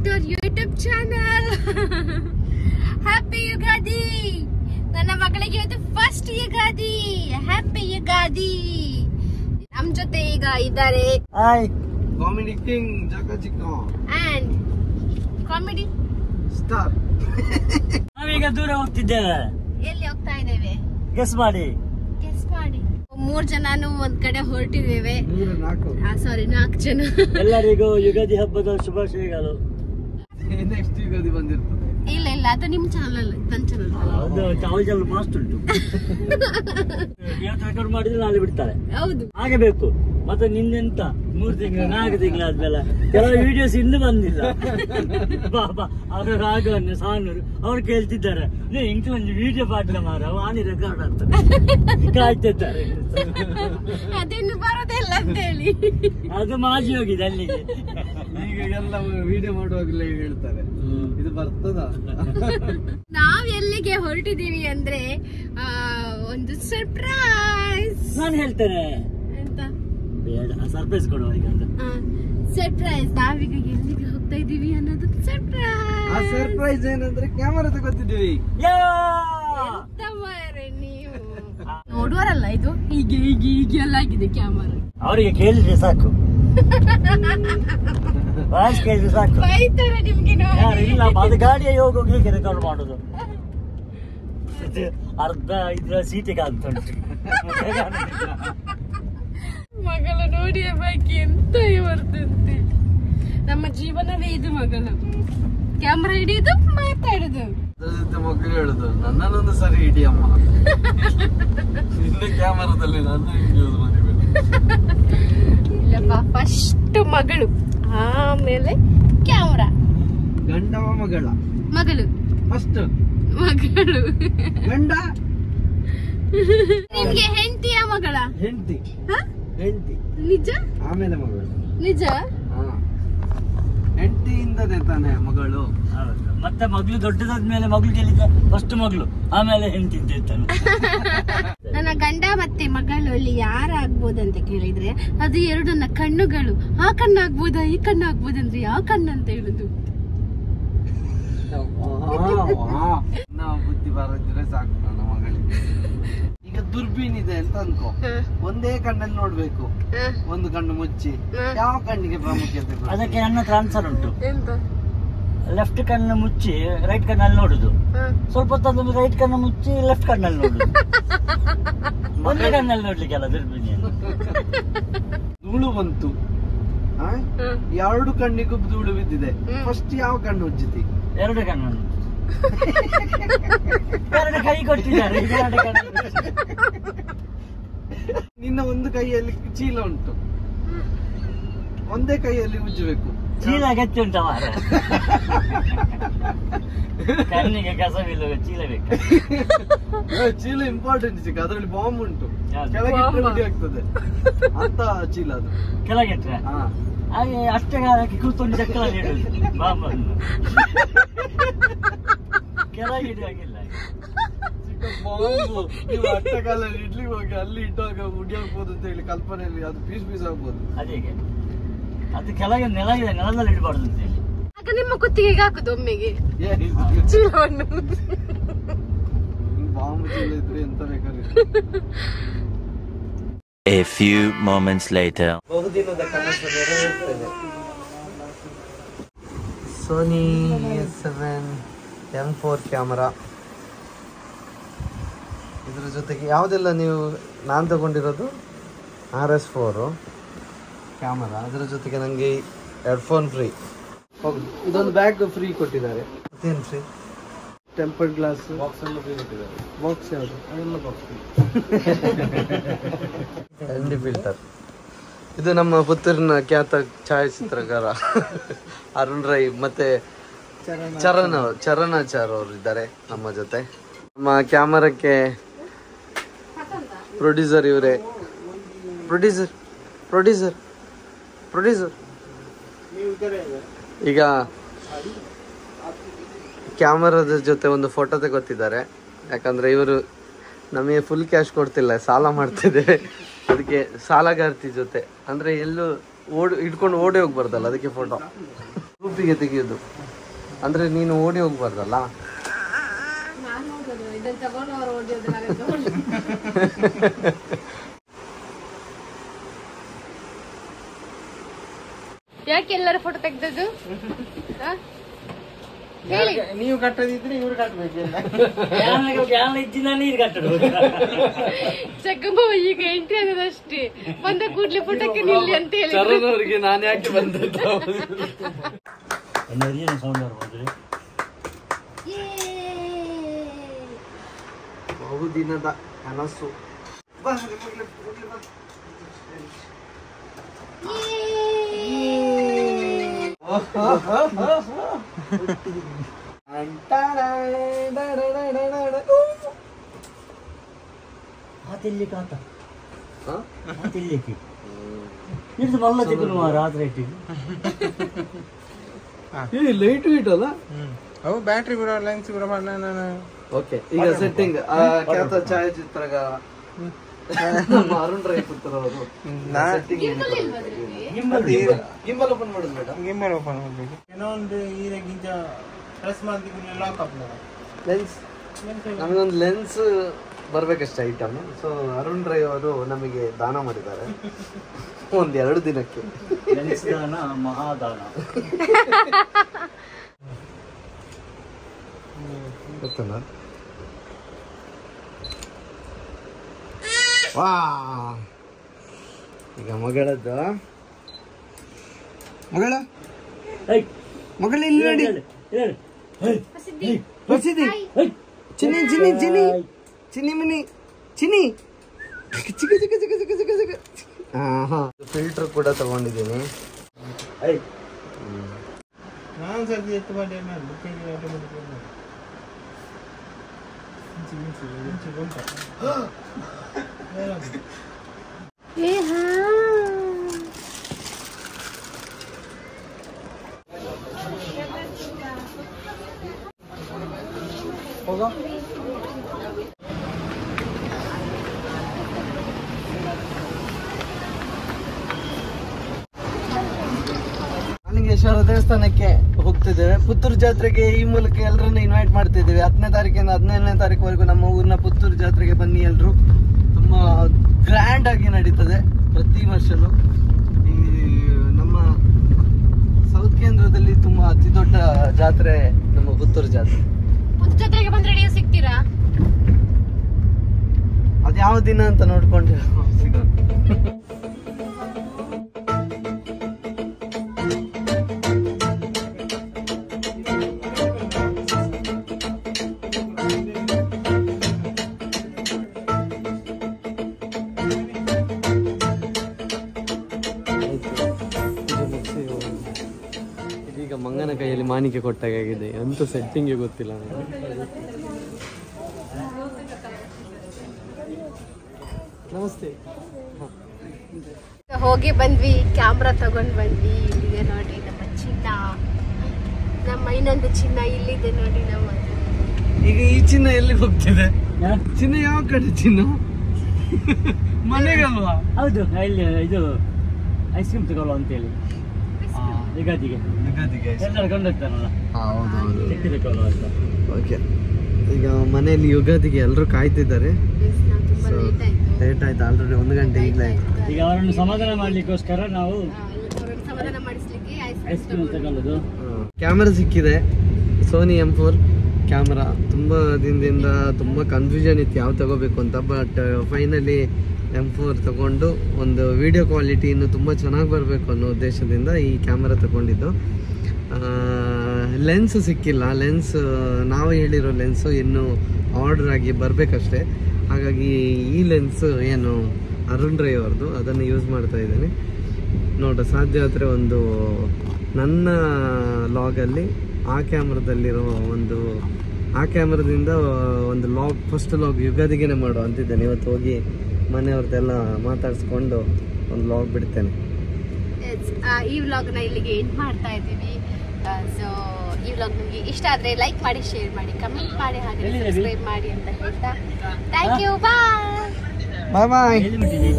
to our YouTube channel. Happy Yugadi. ನನ್ನ ಮಗಳಿಗೆ ಇವತ್ತು ಫಸ್ಟ್ ಯುಗಾದಿ. ಹ್ಯಾಪಿ ಯುಗಾದಿ. ನಮ್ ಜೊತೆ ಈಗ ಇದ್ದಾರೆ hi comedy king Jagajikka and comedy star. ನಾವೀಗ ದೂರ ಹೋಗ್ತಿದ್ದೇವೆ. ಎಲ್ಲಿ ಹೋಗ್ತಾ ಇದ್ದೇವೆ ಗೆಸ್ ಮಾಡಿ. ಗೆಸ್ ಮಾಡಿ. 3 ಜನನು ಒಂದ್ ಕಡೆ ಹೊರಟಿದ್ದೇವೆ. 4 ಜನ. ಎಲ್ಲರಿಗೂ ಯುಗಾದಿ ಹಬ್ಬದ ಶುಭಾಶಯಗಳು. ನೆಕ್ಸ್ಟ್ ಯುಗಾದಿ ಬಂದಿರ್ತದೆ. ಇಲ್ಲ ಅದು ನಿಮ್ ಚಾನಲ್ ಅಲ್ಲ, ನನ್ನ ಚಾನಲ್. ಅದು ಚಾವಲ್ ಫಾಸ್ಟ್ ಉಂಟು. ಇವತ್ತು ರೆಕಾರ್ಡ್ ಮಾಡಿದ್ರೆ ನಾಳೆ ಬಿಡ್ತಾರೆ. ಹೌದು, ಹಾಗೆ ಬೇಕು. ಮತ್ತೆ ನಿನ್ನೆಂತ 3 ತಿಂಗಳು 4 ತಿಂಗಳಾದ್ಮೇಲೆ ಕೆಲವು ವಿಡಿಯೋಸ್ ಇನ್ನೂ ಬಂದಿಲ್ಲ. ಬಾಬಾ ಅವರು ರಾಘವನ್ನ ಸಾನೂರು ಅವ್ರು ಕೇಳ್ತಿದ್ದಾರೆ, ಇಂಕ ಒಂದು ವಿಡಿಯೋ ಪಾಟ್ಲ ಮಾರ ವಾಣಿ ರೆಕಾರ್ಡ್ ಅಂತ ಕಾಯ್ತಿದ್ದಾರೆ. ಅದೇನು ಬರೋದಿಲ್ಲ ಅಂತ ಹೇಳಿ ಅದು ಮಾಜಿ ಹೋಗಿದೆ ಅಲ್ಲಿಗೆ. ಈಗ ಎಲ್ಲ ವಿಡಿಯೋ ಮಾಡುವಾಗಲೇ ಹೇಳ್ತಾರೆ ಇದು ಬರ್ತದ. ನಾವ್ ಎಲ್ಲಿಗೆ ಹೊರಟಿದೀವಿ ಅಂದ್ರೆ ಒಂದು ಸರ್ಪ್ರೈಸ್. ನಾನು ಹೇಳ್ತೇನೆ ಅಂತ. ಬೇಡ, ಸರ್ಪ್ರೈಸ್ ಕೊಡುವ ಈಗ ಅಂತ. ಸರ್ಪ್ರೈಸ್. ನಾವೀಗ ಎಲ್ಲಿಗೆ ಹೋಗ್ತಾ ಇದೀವಿ ಅನ್ನೋದು ಸರ್ಪ್ರೈಸ್. ಆ ಸರ್ಪ್ರೈಸ್ ಏನಂದ್ರೆ ಕ್ಯಾಮರಾ ತಗೋತಿದ್ದೀವಿ. ನೀವು ನೋಡುವರಲ್ಲ, ಇದು ಹೀಗೆ ಎಲ್ಲ ಆಗಿದೆ ಕ್ಯಾಮರಾ. ಅವರಿಗೆ ಕೇಳಿದ್ರೆ ಸಾಕು, ವಾಯ್ಸ್ ಕೇಳಿದ್ರೆ ಸಾಕು. ಬೈತಾರೆ ನಿಮ್ಗೆ. ಇಲ್ಲ, ಅದು ಗಾಡಿಯ ಹೋಗೋಗಿ ಹೇಗೆ ರೆಕಾರ್ಡ್ ಮಾಡುದು? ಅರ್ಧ ಇದ್ರ ಸೀಟಿಗೆ ಅಂತ ಉಂಟು. ಮಗಳ ನೋಡಿ ಬಾಕಿ ಎಂತ ಬರ್ತಂತೆ. ನಮ್ಮ ಜೀವನವೇ ಇದು ಮಗಳ. ಕ್ಯಾಮ್ರಾ ಹಿಡಿಯುದು, ಮಾತಾಡುದು. ಅದ್ರ ಜೊತೆ ಮಕ್ಕಳು ಹೇಳುದು, ನನ್ನನ್ನೊಂದು ಸರಿ ಹಿಡಿ ಅಮ್ಮ, ನಿನ್ನೆ ಕ್ಯಾಮರಾದಲ್ಲಿ ನನ್ನ ಯೂಸ್ ಮಾಡಿಬಿಡು. ಇಲ್ಲಪ್ಪ, ಫಸ್ಟ್ ಮಗಳು, ಆಮೇಲೆ ಕ್ಯಾಮ್ರಾ. ಗಂಡವ ಮಗಳ ಮಗಳು ಫಸ್ಟ್, ಮಗಳು ಗಂಡ ನಿಮ್ಗೆ ಹೆಂಡತಿಯ ಮಗಳ? ಹೆಂಡತಿ. ಹೆಂಡತಿ ನಿಜ? ಆಮೇಲೆ ಮಗಳು. ನಿಜ? ಹೆಂಡತಿಯಿಂದನೇ ತಾನೆ ಮಗಳು. ಮತ್ತೆ ಮಗಳು ದೊಡ್ಡದಾದ್ಮೇಲೆ ಮಗಳು ಕೇಳಿದ ಫಸ್ಟ್ ಮಗಳು, ಆಮೇಲೆ ಹೆಂಡತಿ ಅಂತ ಇರ್ತಾನೆ. ನನ್ನ ಗಂಡ ಮತ್ತೆ ಮಗಳಲ್ಲಿ ಯಾರಾಗ್ಬೋದಂತ ಕೇಳಿದ್ರೆ ಅದು 2 ಕಣ್ಣುಗಳು. ಆ ಕಣ್ಣಾಗ್ಬೋದಾ ಈ ಕಣ್ಣಾಗ್ಬೋದಂದ್ರೆ ಯಾವ ಕಣ್ಣಂತ ಹೇಳುದು? ನಾವು ಬುದ್ಧಿ ಬರದಿದ್ರೆ ಸಾಕು ನನ್ನ ಮಗಳಿಗೆ. ಈಗ ದುರ್ಬೀನ್ ಇದೆ ಅಂತ ಅನ್ಕೋ, ಒಂದೇ ಕಣ್ಣಲ್ಲಿ ನೋಡ್ಬೇಕು, ಒಂದು ಕಣ್ಣು ಮುಚ್ಚಿ. ಯಾವ ಕಣ್ಣಿಗೆ ಪ್ರಾಮುಖ್ಯತೆ? ಅದಕ್ಕೆ ನನ್ನ ಟ್ರಾನ್ಸ್ಫರ್ ಉಂಟು. ಲೆಫ್ಟ್ ಕಣ್ಣು ಮುಚ್ಚಿ ರೈಟ್ ಕಣ್ಣಲ್ಲಿ ನೋಡುದು, ಸ್ವಲ್ಪ ಹೊತ್ತೊಂದು ರೈಟ್ ಕಣ್ಣು ಮುಚ್ಚಿ ಲೆಫ್ಟ್ ಕಣ್ಣಲ್ಲಿ ನೋಡುದು. ಒಂದೇ ಕಣ್ಣಲ್ಲಿ ನೋಡ್ಲಿಕ್ಕೆಲ್ಲ ದುರ್ಬಿಣಿಯನ್ನು. ಧೂಳು ಬಂತು, 2 ಕಣ್ಣಿಗೂ ಧೂಳು ಬಿದ್ದಿದೆ. ಫಸ್ಟ್ ಯಾವ ಕಣ್ಣು ಉಜ್ಜಿತಿ? 2 ಕಣ್ಣನ್ನು. 2 ಕೈ ಕೊಟ್ಟಿದ್ದಾರೆ. ನಿನ್ನ ಒಂದು ಕೈಯಲ್ಲಿ ಚೀಲ ಉಂಟು, ಒಂದೇ ಕೈಯಲ್ಲಿ ಉಜ್ಜಬೇಕು. ಚೀಲ ಗಚ್ಚಿ ಉಂಟ ಮಾರ, ಕಣ್ಣಿಗೆ ಕಸವಿಲ್ಲ, ಚೀಲ ಬೇಕು. ಚೀಲ ಇಂಪಾರ್ಟೆಂಟ್ ಸಿಕ್ಕ, ಅದರಲ್ಲಿ ಬಾಂಬ್ ಉಂಟು, ಕೆಳಗೆ ಆಗ್ತದೆ ಅಂತ ಚೀಲ ಅದು. ಕೆಳಗಿಟ್ರೆ ಹಾಗೆ ಅಷ್ಟೇ ಹಾಕಿ ಕೂತ್ಕೊಂಡು ಚಕ್ಕಲಲ್ಲಿ ಇಡುದು ಬಾಂಬನ್ನು. ಕೆಳಗಿಡುವಾಗಿಲ್ಲ. ನೀವು ಅಟ್ಟಗಾಲಲ್ಲಿ ಇಡ್ಲಿಕ್ಕೆ ಹೋಗಿ ಅಲ್ಲಿ ಇಟ್ಟಾಗ ಉಡಿ ಆಗ್ಬೋದು ಅಂತ ಹೇಳಿ ಕಲ್ಪನೆಯಲ್ಲಿ ಅದು ಪೀಸ್ ಆಗ್ಬೋದು. ಅದೇಗೆ ಅದು ಕೆಳಗೆ ನೆಲದಲ್ಲಿ ಇಡಬಾರ್ದು ಅಂತ ಹೇಳಿ. ಆಗ ನಿಮ್ಮ ಕುತ್ತಿಗೆಗೆ ಹಾಕುದು ಒಮ್ಮೆಗೆ ಚೀಲವನ್ನು. ಬಾಂಬ್ ಚೀಲ ಇದ್ರೆ ಎಂತ ಬೇಕಾದ್ರೆ. A few moments later. ಬಹುದಿನದ ಕನಸು ನೆರವೇರ್ತದೆ. Sony A7 M4 camera. ಇದ್ರ ಜೊತೆಗೆ ಯಾವುದೆಲ್ಲ ನೀವು ನಾನು ತಗೊಂಡಿರೋದು RS4 ಕ್ಯಾಮರಾ. ಅದರ ಜೊತೆಗೆ ನನಗೆ ಹೆಡ್ಫೋನ್ ಫ್ರೀ. ಇದೊಂದು ಬ್ಯಾಗ್ ಫ್ರೀ ಕೊಟ್ಟಿದ್ದಾರೆ. ಮತ್ತೇನು ಫ್ರೀ? ಟೆಂಪರ್ಡ್ ಗ್ಲಾಸ್ ಬಾಕ್ಸ್ ಎಲ್ಲ ಫ್ರೀ ಕೊಟ್ಟಿದ್ದಾರೆ. ಬಾಕ್ಸ್ ಯಾವುದು? ಅದೆಲ್ಲ ಬಾಕ್ಸ್ ಫ್ರೀ. ND filter. ಇದು ನಮ್ಮ ಪುತ್ತೂರಿನ ಖ್ಯಾತ ಛಾಯಾಚಿತ್ರಗಾರ ಅರುಣ್ ರೈ ಮತ್ತೆ ಚರಣಾಚಾರ್ ಅವರು ಇದ್ದಾರೆ ನಮ್ಮ ಜೊತೆ. ನಮ್ಮ ಕ್ಯಾಮರಾಕ್ಕೆ ಪ್ರೊಡ್ಯೂಸರ್ ಇವರೇ. ಪ್ರೊಡ್ಯೂಸರ್ ಈಗ ಕ್ಯಾಮರಾದ ಜೊತೆ ಒಂದು ಫೋಟೋ ತೆಗೊತ್ತಿದ್ದಾರೆ. ಯಾಕಂದ್ರೆ ಇವರು ನಮಗೆ ಫುಲ್ ಕ್ಯಾಶ್ ಕೊಡ್ತಿಲ್ಲ, ಸಾಲ ಮಾಡ್ತಿದ್ದೇವೆ. ಅದಕ್ಕೆ ಸಾಲಗಾರ್ತಿ ಜೊತೆ ಅಂದ್ರೆ ಎಲ್ಲೂ ಹಿಡ್ಕೊಂಡು ಓಡಿ ಹೋಗ್ಬಾರ್ದಲ್ಲ, ಅದಕ್ಕೆ ಫೋಟೋ. ಗ್ರೂಪಿಗೆ ತೆಗೆಯೋದು ಅಂದ್ರೆ ನೀನು ಓಡಿ ಹೋಗ್ಬಾರ್ದಲ್ಲ. ಯಾಕೆ ಎಲ್ಲರೂ ಫೋಟೋ ತೆಗ್ದದ್ದು? ಹೇಳಿ. ನೀವು ಕಟ್ಟದಿದ್ರೆ ಇವ್ರು ಕಟ್ಟಬೇಕಿಲ್ಲ. ನೀರು ಕಟ್ಟಡ ಚಕ್ಕಮ್ಮ ಈಗ ಎಂಟ್ರಿ ಆಗೋದಷ್ಟೇ, ಬಂದ ಕೂಡ್ಲೆ ಫೋಟೋಕ್ಕೆ ನಿಲ್ಲಿ ಅಂತ ಹೇಳಿ ಅವರಿಗೆ ನಾನು ಯಾಕೆ ಬಂದದ್ದು. ಸೌಂಡ್ ಬರ್ಬೋದು. ಬಹುದಿನದ ಕನಸು. ಲೈಟ್ ವೀಟ್ ಅಲ್ಲ ಅವು ಬ್ಯಾಟ್ರಿ ಕೂಡ ಲೆನ್ಸ್ ಕೂಡ ಓಕೆ. ಈಗ ಸೆಟ್ಟಿಂಗ್ ಖ್ಯಾತ ಛಾಯಾಚಿತ್ರಗಾರ ಅರುಣ್ ರೈ ಪುತ್ರ ಅವರು ಗಿಂಬಲ್ ಓಪನ್ ಮಾಡೋದು ಬೇಡ, ಗಿಂಬಲ್ ಓಪನ್ ಮಾಡಬೇಕು. ಕೆಲವೊಂದು ಇದಕ್ಕಿಂತ ಪ್ರೆಸ್ ಮಾಡಿದ್ರೆ ಲಾಕ್ ಅಪ್ ಲೆನ್ಸ್. ನಮಗೊಂದು ಲೆನ್ಸ್ ಬರ್ಬೇಕಷ್ಟೇ ಐಟಮ್. ಸೊ ಅರುಣ್ ರೈ ಅವರು ನಮಗೆ ದಾನ ಮಾಡಿದ್ದಾರೆ 1-2 ದಿನಕ್ಕೆ. ದಾನ ಮಹಾದಾನ. ಗೊತ್ತಲ್ಲ? ವಾ ಈಗ ಮಗಳದ್ದು ಮಗಳ ಮಗಳ ಇಲ್ಲಿ ನೋಡಿ. ಹೊಸಿದಿ ಚಿನ್ನಿ ಚಿನ್ನಿ ಚಿನ್ನಿ ಚಿನ್ನಿ ಮಿನಿ ಚಿನ್ನಿ ಚಿಕ್ಕ ಚಿಕ್ಕ ಚಿಕ್ಕ ಚಿಕ್ಕ ಚಿಕ್ಕ ಚಿಕ್ಕ. ಫಿಲ್ಟರ್ ಕೂಡ ತಗೊಂಡಿದ್ದೀನಿ. ನಾನು ಸರ್ದಿ ಎತ್ತು ಮಾಡಿ ಹೋಗೋ. ಮಹಾಲಿಂಗೇಶ್ವರ ದೇವಸ್ಥಾನಕ್ಕೆ ಹೋಗ್ತಿದ್ದೇವೆ. ಪುತ್ತೂರು ಜಾತ್ರೆಗೆ ಈ ಮೂಲಕ ಎಲ್ಲರನ್ನ ಇನ್ವೈಟ್ ಮಾಡ್ತಿದ್ದೇವೆ. 10ನೇ ತಾರೀಕಿಂದ 15ನೇ ತಾರೀಕುವರೆಗೂ ನಮ್ಮ ಊರಿನ ಪುತ್ತೂರು ಜಾತ್ರೆಗೆ ಬನ್ನಿ ಎಲ್ರು. ತುಂಬಾ ಗ್ರ್ಯಾಂಡ್ ಆಗಿ ನಡೀತದೆ ಪ್ರತಿ ವರ್ಷನೂ. ಈ ನಮ್ಮ ಸೌತ್ ಕೇಂದ್ರದಲ್ಲಿ ತುಂಬಾ ಅತಿ ದೊಡ್ಡ ಜಾತ್ರೆ ನಮ್ಮ ಪುತ್ತೂರು ಜಾತ್ರೆ. ಜಾತ್ರೆಗೆ ಬಂದ್ರೆ ನೀವು ಸಿಗ್ತೀರಾ? ಅದ್ ಯಾವ ದಿನ ಅಂತ ನೋಡ್ಕೊಂಡು ಸಿಗೋಣ. ಇದೀಗ ಮಂಗನ ಕೈಯಲ್ಲಿ ಮಾಣಿಕೆ ಕೊಟ್ಟಾಗಿದೆ. ಎಂತ ಸೆಟ್ಟಿಂಗ್ ಗೊತ್ತಿಲ್ಲ ನನಗೆ. ನಮಸ್ತೆ. ಹೋಗಿ ಬಂದ್ವಿ, ಕ್ಯಾಮ್ರಾ ತಗೊಂಡ್ ಬಂದ್ವಿ. ಇಲ್ಲಿದೆ ನೋಡಿ ನಮ್ಮ ಚಿನ್ನ, ನಮ್ಮ ಇನ್ನೊಂದು ಚಿನ್ನ ಇಲ್ಲಿದೆ ನೋಡಿ ನಮ್ಮ. ಈಗ ಈ ಚಿನ್ನ ಎಲ್ಲಿಗೆ ಹೋಗ್ತಿದೆ? ಚಿನ್ನ ಯಾವ ಕಡೆ? ಚಿನ್ನ ಮನೆಗಲ್ವಾ? ಹೌದು, ಇಲ್ಲಿ ಇದು ಐಸ್ ಕ್ರೀಮ್ ತಗೊಳ್ಳುವ ಅಂತೇಳಿ ಯುಗಾದಿಗೆ ಎಲ್ಲರೂ ಕೊಂಡೋಗ್ತಾರಲ್ಲ. ಚಿಕ್ಕ ತಗೊಳ್ಳುವ ಅಂತ. ಓಕೆ, ಈಗ ಮನೆಯಲ್ಲಿ ಯುಗಾದಿಗೆ ಎಲ್ಲರೂ ಕಾಯ್ತಿದ್ದಾರೆ. ಲೇಟ್ ಆಯ್ತು ಆಲ್ರೆಡಿ 1 ಗಂಟೆ ಈಗಲೇ ಆಯ್ತು. ಈಗ ಅವರನ್ನು ಸಮಾಧಾನ ಮಾಡ್ಲಿಕ್ಕೋಸ್ಕರ ನಾವು ಸಮಾಧಾನ ಮಾಡಿಸ್ಲಿಕ್ಕೆ ಐಸ್ ಕ್ರೀಮ್ ತಗೊಳ್ಳೋದು. ಕ್ಯಾಮರಾ ಸಿಕ್ಕಿದೆ, ಸೋನಿ M4 ಕ್ಯಾಮರಾ. ತುಂಬ ದಿನದಿಂದ ತುಂಬ ಕನ್ಫ್ಯೂಷನ್ ಇತ್ತು ಯಾವ ತಗೋಬೇಕು ಅಂತ. ಬಟ್ ಫೈನಲಿ M4 ತಗೊಂಡು ಒಂದು ವಿಡಿಯೋ ಕ್ವಾಲಿಟಿ ಇನ್ನು ತುಂಬ ಚೆನ್ನಾಗಿ ಬರಬೇಕು ಅನ್ನೋ ಉದ್ದೇಶದಿಂದ ಈ ಕ್ಯಾಮರಾ ತಗೊಂಡಿದ್ದು. ಲೆನ್ಸ್ ಸಿಕ್ಕಿಲ್ಲ. ಲೆನ್ಸ್ ನಾವು ಹೇಳಿರೋ ಲೆನ್ಸು ಇನ್ನೂ ಆರ್ಡರ್ ಆಗಿ ಬರಬೇಕಷ್ಟೇ. ಹಾಗಾಗಿ ಈ ಲೆನ್ಸ್ ಏನು ಅರುಣ್ ರೈ ಅವ್ರದ್ದು, ಅದನ್ನು ಯೂಸ್ ಮಾಡ್ತಾ ಇದ್ದೀನಿ. ನೋಡ್ರಿ, ಸಾಧ್ಯ ಆದರೆ ಒಂದು ನನ್ನ ಲಾಗಲ್ಲಿ ಆ ಕ್ಯಾಮ್ರಾದಲ್ಲಿರೋ ಆ ಕ್ಯಾಮ್ರಾದಿಂದ ಒಂದು ಲಾಗ್, ಫಸ್ಟ್ ಲಾಗ್ ಯುಗಾದಿಗೆನೆ ಮಾಡೋ ಅಂತಿದ್ದೇನೆ. ಇವತ್ತು ಹೋಗಿ ಮನೆಯವ್ರದ್ದೆಲ್ಲ ಮಾತಾಡಿಸ್ಕೊಂಡು ಒಂದು ಲಾಗ್ ಬಿಡ್ತೇನೆ. ಈ ವ್ಲಾಗ್ನ ಇಲ್ಲಿಗೆ ಎಂಡ್ ಮಾಡ್ತಾ ಇದ್ದೀವಿ. ಸೊ ಈ ವ್ಲಾಗ್ ನಿಮಗೆ ಇಷ್ಟ ಆದರೆ ಲೈಕ್ ಮಾಡಿ, ಶೇರ್ ಮಾಡಿ, ಕಮೆಂಟ್ ಮಾಡಿ, ಹಾಗೆ ಸಬ್ಸ್ಕ್ರೈಬ್ ಮಾಡಿ ಅಂತ ಹೇಳ್ತಾ ಥ್ಯಾಂಕ್ ಯು. ಬಾಯ್ ಬಾಯ್ ಬಾಯ್. ಎಲ್ಲಿ ಬಿಟ್ಟಿದ್ದೀವಿ?